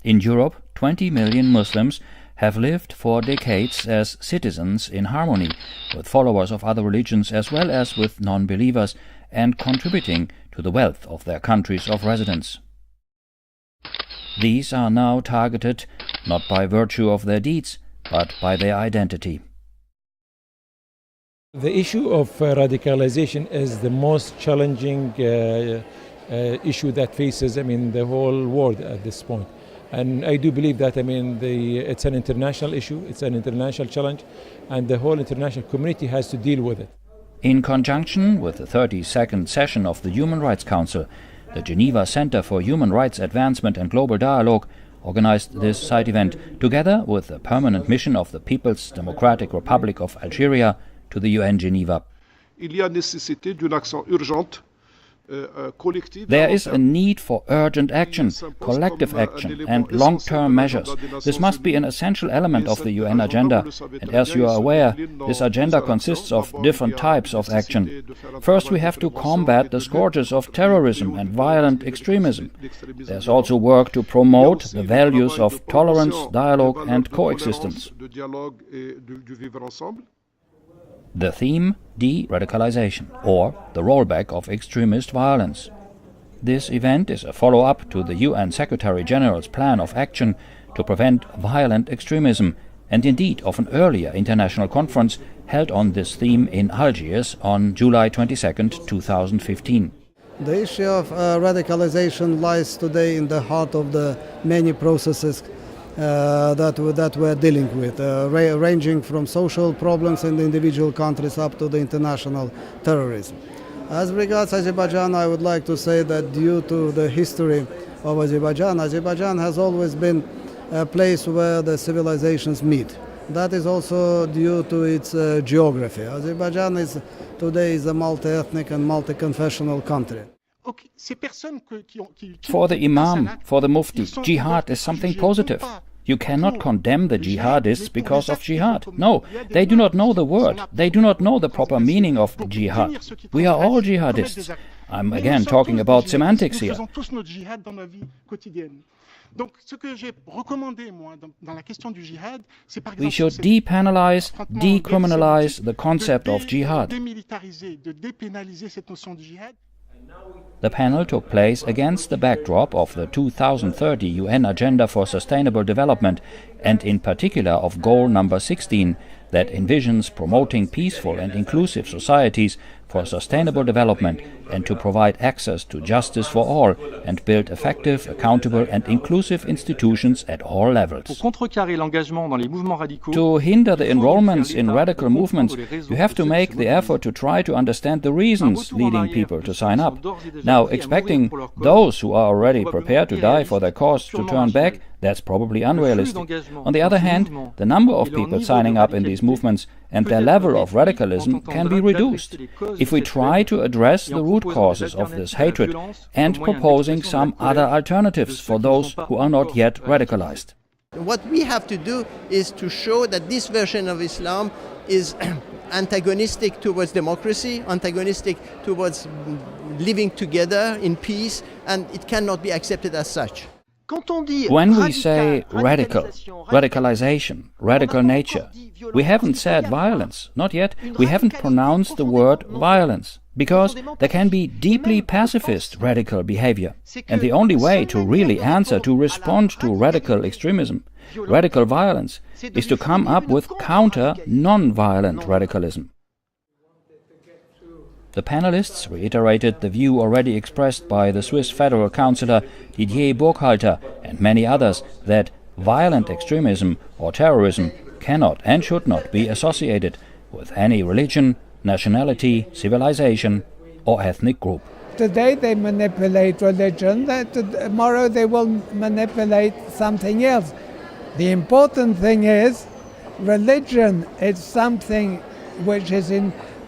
In Europe, 20 million Muslims have lived for decades as citizens in harmony with followers of other religions as well as with non-believers, and contributing to the wealth of their countries of residence. These are now targeted not by virtue of their deeds, but by their identity. The issue of radicalization is the most challenging issue that faces, the whole world at this point. And I do believe that, it's an international issue, it's an international challenge, and the whole international community has to deal with it. In conjunction with the 32nd session of the Human Rights Council, the Geneva Center for Human Rights Advancement and Global Dialogue organized this side event, together with the permanent mission of the People's Democratic Republic of Algeria to the UN Geneva. There is a need for urgent action, collective action and long-term measures. This must be an essential element of the UN agenda. And as you are aware, this agenda consists of different types of action. First, we have to combat the scourges of terrorism and violent extremism. There's also work to promote the values of tolerance, dialogue and coexistence. The theme, de-radicalization, or the rollback of extremist violence. This event is a follow-up to the UN Secretary-General's plan of action to prevent violent extremism, and indeed of an earlier international conference held on this theme in Algiers on July 22, 2015. The issue of radicalization lies today in the heart of the many processes that we're dealing with, ranging from social problems in the individual countries up to the international terrorism. As regards Azerbaijan, I would like to say that due to the history of Azerbaijan, Azerbaijan has always been a place where the civilizations meet. That is also due to its geography. Azerbaijan today is a multi-ethnic and multi-confessional country. For the Imam, for the Mufti, jihad is something positive. You cannot condemn the jihadists because of jihad. No, they do not know the word. They do not know the proper meaning of jihad. We are all jihadists. I'm again talking about semantics here. We should depenalize, decriminalize the concept of jihad. The panel took place against the backdrop of the 2030 UN Agenda for Sustainable Development and in particular of goal number 16 that envisions promoting peaceful and inclusive societies for sustainable development and to provide access to justice for all and build effective, accountable and inclusive institutions at all levels. To hinder the enrollments in radical movements, you have to make the effort to try to understand the reasons leading people to sign up. Now, expecting those who are already prepared to die for their cause to turn back, that's probably unrealistic. On the other hand, the number of people signing up in these movements and their level of radicalism can be reduced if we try to address the root causes of this hatred and proposing some other alternatives for those who are not yet radicalized. What we have to do is to show that this version of Islam is antagonistic towards democracy, antagonistic towards living together in peace, and it cannot be accepted as such. When we say radical, radicalization, radical nature, we haven't said violence, not yet. We haven't pronounced the word violence, because there can be deeply pacifist radical behavior. And the only way to really answer, to respond to radical extremism, radical violence, is to come up with counter non-violent radicalism. The panelists reiterated the view already expressed by the Swiss federal councillor Didier Burkhalter and many others that violent extremism or terrorism cannot and should not be associated with any religion, nationality, civilization or ethnic group. Today they manipulate religion, tomorrow they will manipulate something else. The important thing is religion is something which is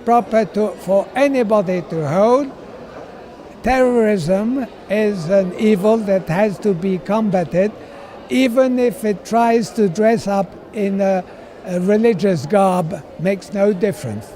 proper for anybody to hold. Terrorism is an evil that has to be combated, even if it tries to dress up in a religious garb, makes no difference.